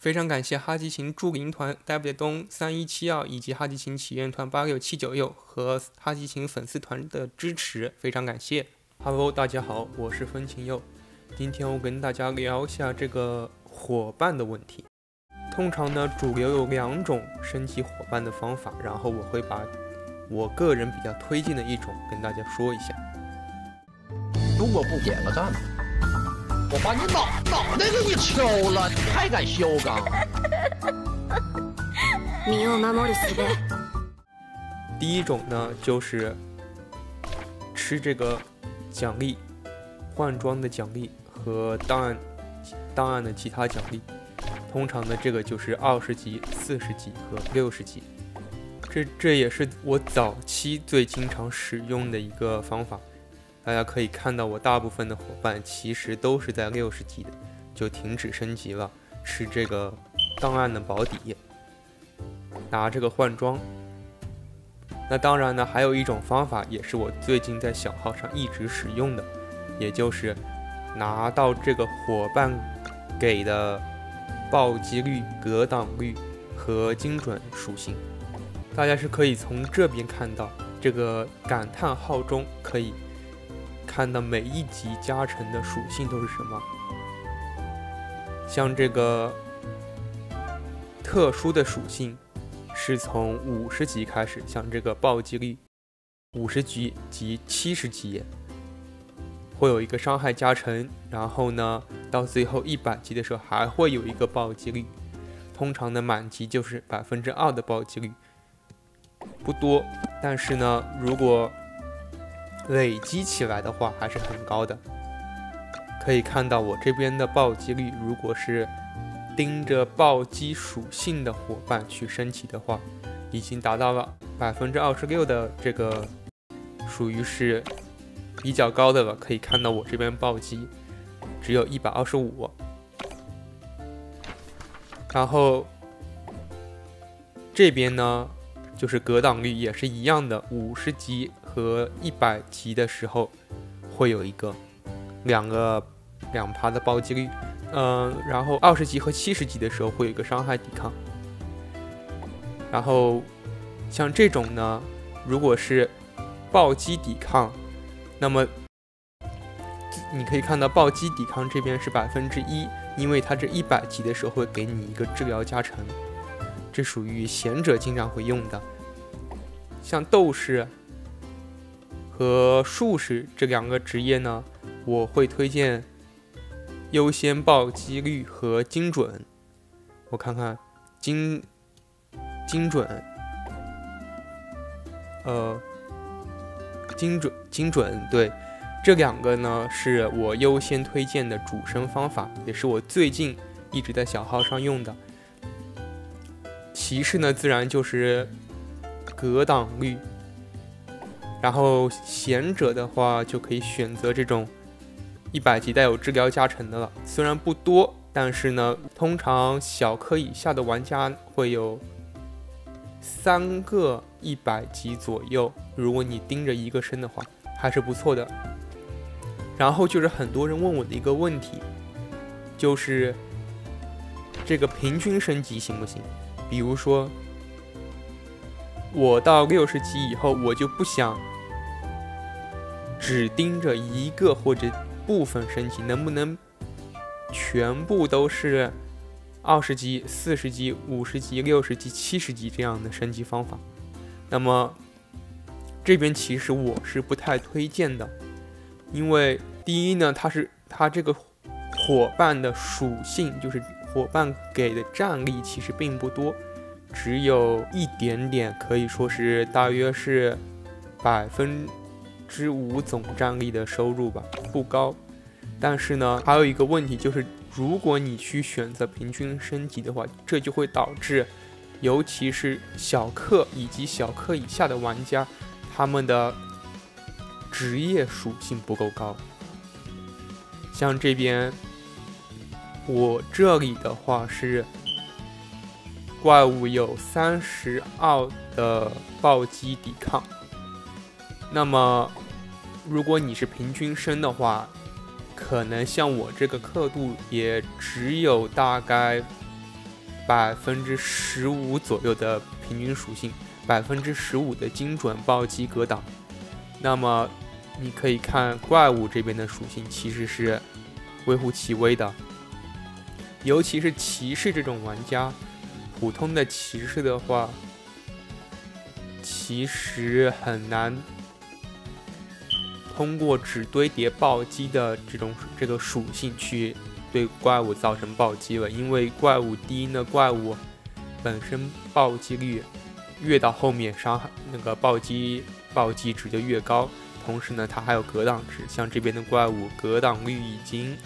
非常感謝哈基琴駐林團 W 東3172以及哈基琴祈願團86796和哈基琴粉絲團的支持，非常感謝。Hello， 大家好，我是风琴佑。今天我跟大家聊一下这个伙伴的問題。通常呢，主流有2種升级伙伴的方法，然后我会把我個人比較推薦的一種跟大家說一下。如果不點個讚，我把你腦袋給你敲了，你還敢囂張？第一種呢，就是吃這個獎勵，換裝的獎勵和檔案的其他獎勵。通常的這個就是20級、40級和60級。這也是我早期最經常使用的一個方法。大家可以看到，我大部分的伙伴其實都是在60級的，就停止升級了，吃這個檔案的保底，拿這個換裝。那當然呢，還有一種方法，也是我最近在小號上一直使用的，也就是拿到這個伙伴給的暴擊率、格擋率和精準屬性。大家是可以從這邊看到，這個感嘆號中可以看到每一級加成的屬性都是什麼。像這個特殊的屬性是從50級開始，像這個暴擊率50級及70級會有一個傷害加成，然後呢到最後100級的時候還會有一個暴擊率。通常的滿級就是2%的暴擊率，不多，但是呢如果累積起來的話還是很高的。可以看到我這邊的暴擊率，如果是盯着暴擊屬性的夥伴去升級的話，已經達到了26%的這個，屬於是比較高的了。可以看到我這邊暴擊只有125，然後這邊呢就是格擋率也是一樣的，50級和100級的時候會有一個2%的暴擊率，然後20級和70級的時候會有一個傷害抵抗。然後像這種呢，如果是暴擊抵抗，那麼你可以看到暴擊抵抗這邊是1%，因為它這100級的時候會給你一個治療加成，這屬於賢者經常會用的。像鬥士和術士這2個職業呢，我會推薦優先暴擊率和精準。我看看精準，精準，對，這2個呢是我優先推薦的主升方法，也是我最近一直在小號上用的。其次呢，自然就是格擋率。然後賢者的話就可以選擇這種100級帶有治療加成的了，雖然不多，但是呢，通常小顆以下的玩家會有3個100級左右，如果你盯着一個升的話，還是不錯的。然後就是很多人問我的一個問題，就是這個平均升級行不行？比如說我到60級以後，我就不想只盯着一個或者部分升級，能不能全部都是20級、40級、50级、60級、70級這樣的升級方法？那麼這邊其實我是不太推薦的，因為第一呢，它這個夥伴的屬性，就是夥伴給的戰力其實並不多，只有一點點，可以說是大約是5%總戰力的收入吧，不高。但是呢，還有一個問題就是，如果你去選擇平均升級的話，這就會導致，尤其是小氪以及小氪以下的玩家，他們的職業屬性不夠高。像這邊，我這裡的話是怪物有32的暴擊抵抗，那麼如果你是平均升的话，可能像我这个刻度也只有大概15%左右的平均属性，15%的精準暴击格挡。那麼你可以看怪物这邊的属性其實是微乎其微的，尤其是骑士这種玩家，普通的骑士的话，其實很难通過只堆疊暴擊的這個屬性去對怪物造成暴擊了，因為怪物第一呢，怪物本身暴擊率越到後面傷害那個暴擊值就越高，同時呢它還有格擋值，像這邊的怪物格擋率已經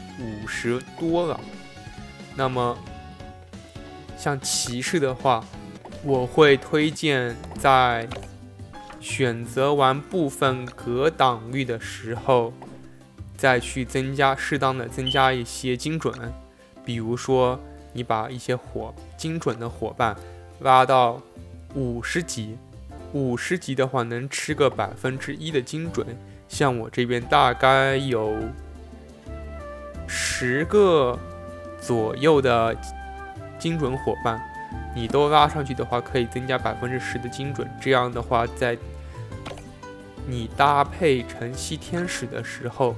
50多了。那麼像騎士的話，我會推薦在選擇完部分格擋率的時候，再去適當的增加一些精準，比如說你把一些精準的伙伴拉到50级的话，能吃個1%的精準。像我這邊大概有10個左右的精準伙伴，你都拉上去的話，可以增加10%的精準。这樣的話，在你搭配晨曦天使的时候，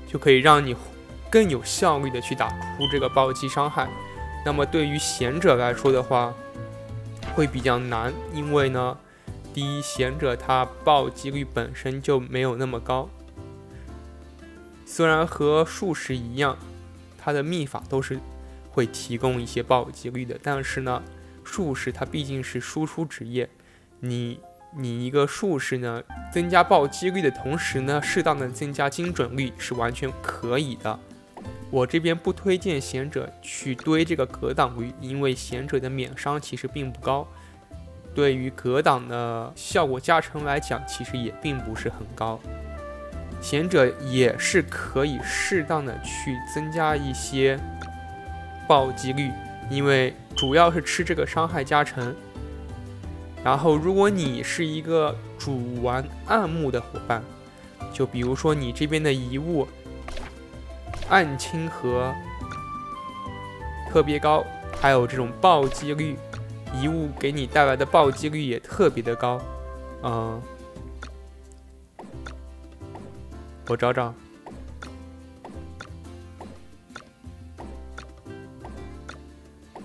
就可以让你更有效率的去打出这个暴擊傷害。那麼對於賢者來說的話，會比較難，因為呢，第一，賢者他暴擊率本身就沒有那麼高，雖然和術士一樣，他的秘法都是會提供一些暴擊率的，但是呢，術士它畢竟是輸出職業，你一個術士呢，增加暴擊率的同時呢，適當的增加精準率是完全可以的。我這邊不推薦賢者去堆這個格擋率，因為賢者的免傷其實並不高，對於格擋的效果加成來講，其實也並不是很高。賢者也是可以適當的去增加一些暴擊率，因為主要是吃這個傷害加成。然後如果你是一個主玩暗幕的夥伴，就比如說你這邊的遺物暗親和特別高，還有這種暴擊率，遺物給你帶來的暴擊率也特別的高。我找找。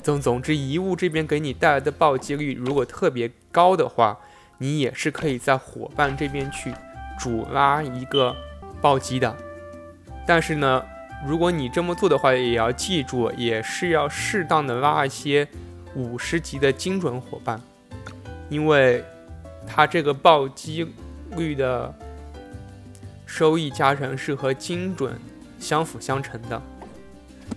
總之，遺物這邊給你帶來的暴擊率如果特別高的話，你也是可以在夥伴這邊去主拉一個暴擊的。但是呢，如果你這麼做的話，也要記住，也是要適當的拉一些50級的精準夥伴，因為它這個暴擊率的收益加成是和精準相輔相成的。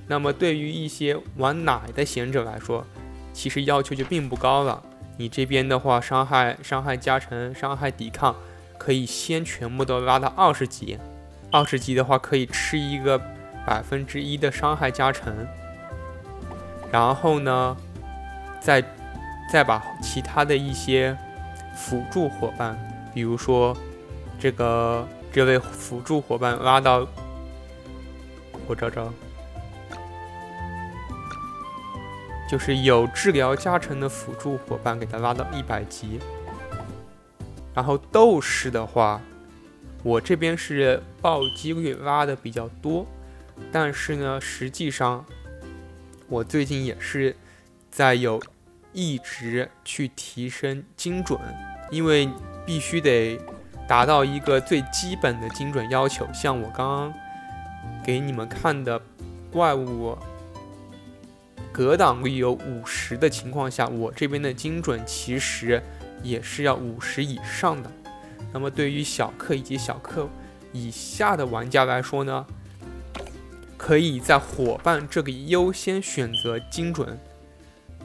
那麼對於一些玩奶的賢者來說，其實要求就並不高了。你這邊的話，傷害加成、傷害抵抗，可以先全部都拉到20級。20級的話，可以吃一個1%的傷害加成。然後呢，再把其他的一些輔助夥伴，比如說這位輔助夥伴拉到，我找找。就是有治療加成的輔助夥伴，給他拉到100級。然後鬥士的話，我這邊是暴擊率拉的比較多，但是呢，實際上我最近也是在一直去提升精準，因為必須得達到一個最基本的精準要求。像我剛剛給你們看的怪物格擋率有50的情況下，我這邊的精準其實也是要50以上的。那麼對於小氪以及小氪以下的玩家來說呢，可以在夥伴這裡優先選擇精準。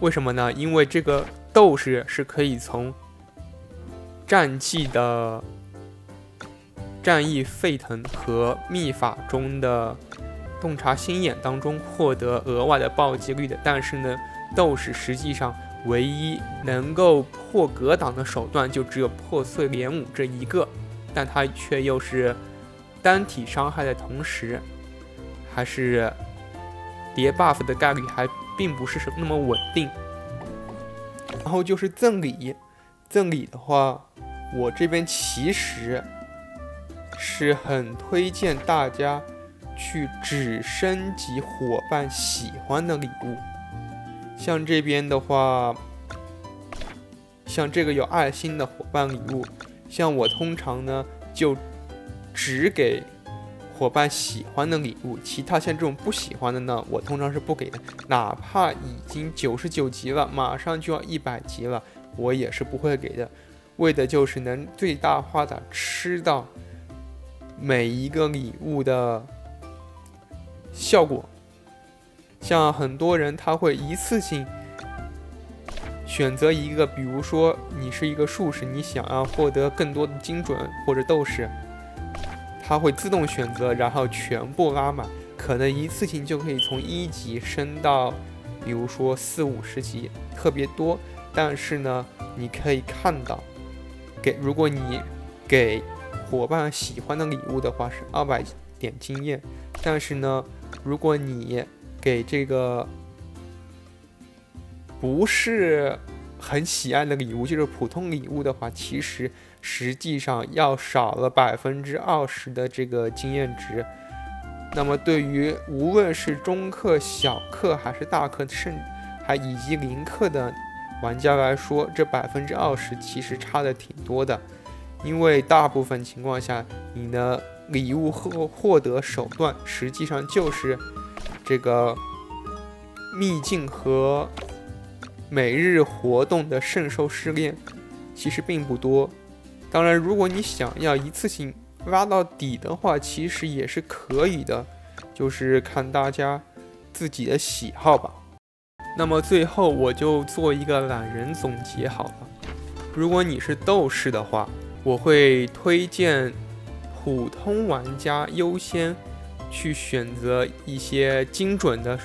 為什麼呢？因為這個鬥士是可以從戰績的戰役沸騰和秘法中的洞察心眼當中獲得額外的暴擊率的，但是呢，鬥士實際上唯一能夠破格擋的手段就只有破碎連舞這一個，但它卻又是單體傷害的同時，還是疊 buff 的概率還並不是那麼穩定。然後就是贈禮，贈禮的話，我這邊其實是很推薦大家去只升級夥伴喜歡的禮物。像這邊的話，像這個有爱心的夥伴禮物，像我通常呢就只給夥伴喜歡的禮物，其他像这種不喜歡的呢，我通常是不給的。哪怕已經99級了，馬上就要100級了，我也是不會給的。為的就是能最大化的吃到每一個禮物的效果。像很多人他會一次性選擇一個，比如說你是一個術士，你想要獲得更多的精準或者鬥士，它會自動選擇，然後全部拉滿，可能一次性就可以從1級升到，比如說40-50級，特別多。但是呢，你可以看到，如果你給夥伴喜歡的禮物的話是200點經驗，但是呢，如果你給這個不是很喜愛的禮物，就是普通禮物的話，其實際上要少了20%的這個經驗值。那麼對於無論是中氪、小氪還是大氪，以及零氪的玩家來說，這20%其實差的挺多的。因為大部分情況下，你的禮物獲得手段實際上就是這個秘境和每日活動的聖獸試煉，其實並不多。當然，如果你想要一次性拉到底的話，其實也是可以的，就是看大家自己的喜好吧。那麼最後我就做一個懒人總結好了。如果你是鬥士的話，我会推薦普通玩家優先去選擇一些精準的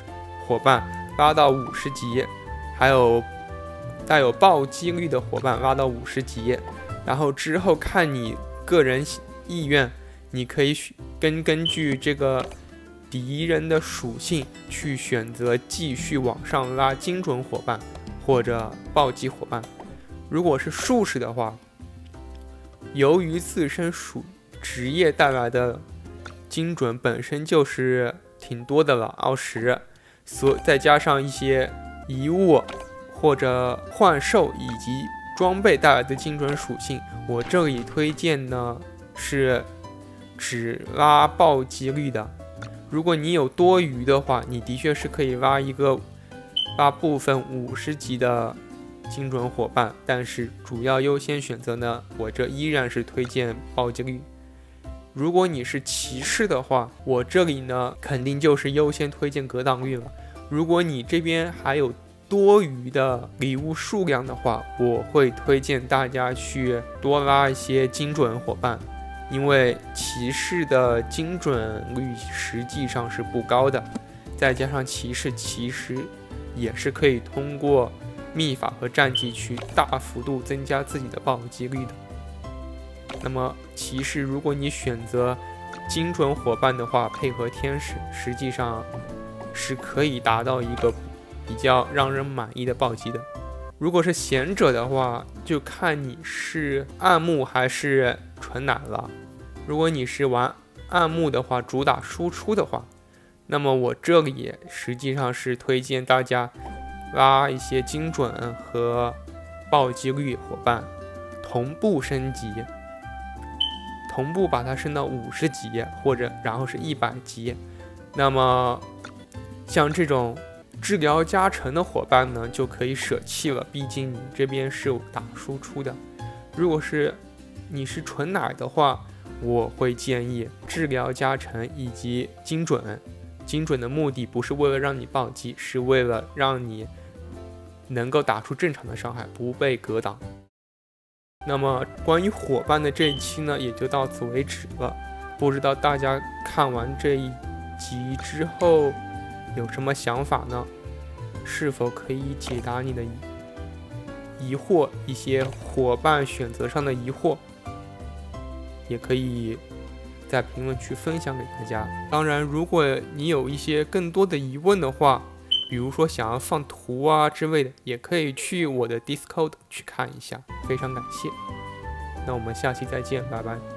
夥伴拉到50級，還有帶有暴擊率的夥伴拉到50級，然後之後看你個人意願，你可以根據這個敵人的屬性去選擇繼續往上拉精準夥伴或者暴擊夥伴。如果是術士的話，由於自身職業帶來的精準本身就是挺多的了，20，再加上一些遗物或者幻兽以及装備带来的精準屬性，我这裡推薦呢是只拉暴擊率的。如果你有多餘的話，你的確是可以拉部分50級的精準夥伴，但是主要優先選擇呢，我這依然是推薦暴擊率。如果你是騎士的話，我這裡呢肯定就是優先推薦格擋率了。如果你這邊還有多余的禮物數量的話，我會推薦大家去多拉一些精準夥伴，因為騎士的精準率實際上是不高的，再加上騎士其實也是可以通過秘法和戰績去大幅度增加自己的暴擊率的。那麼骑士如果你選擇精準夥伴的話，配合天使，實際上是可以達到一個比較讓人滿意的暴擊的。如果是賢者的話，就看你是暗牧還是純奶了。如果你是玩暗牧的话，主打輸出的話，那麼我這裡實際上是推薦大家拉一些精準和暴擊率夥伴同步升級，同步把它升到50級，或者然后是100级。那麼像這種治療加成的夥伴呢，就可以捨棄了，畢竟你這邊是有打輸出的。如果是你是純奶的話，我會建議治療加成以及精準。精準的目的不是為了讓你暴擊，是為了讓你能夠打出正常的傷害，不被格擋。那麼關於夥伴的這一期呢，也就到此為止了。不知道大家看完這一集之後有什麼想法呢？是否可以解答你的疑惑，一些夥伴選擇上的疑惑，也可以在評論區分享給大家。當然，如果你有一些更多的疑問的話，比如說想要放圖啊之類的，也可以去我的 Discord 去看一下。非常感謝，那我們下期再見，拜拜。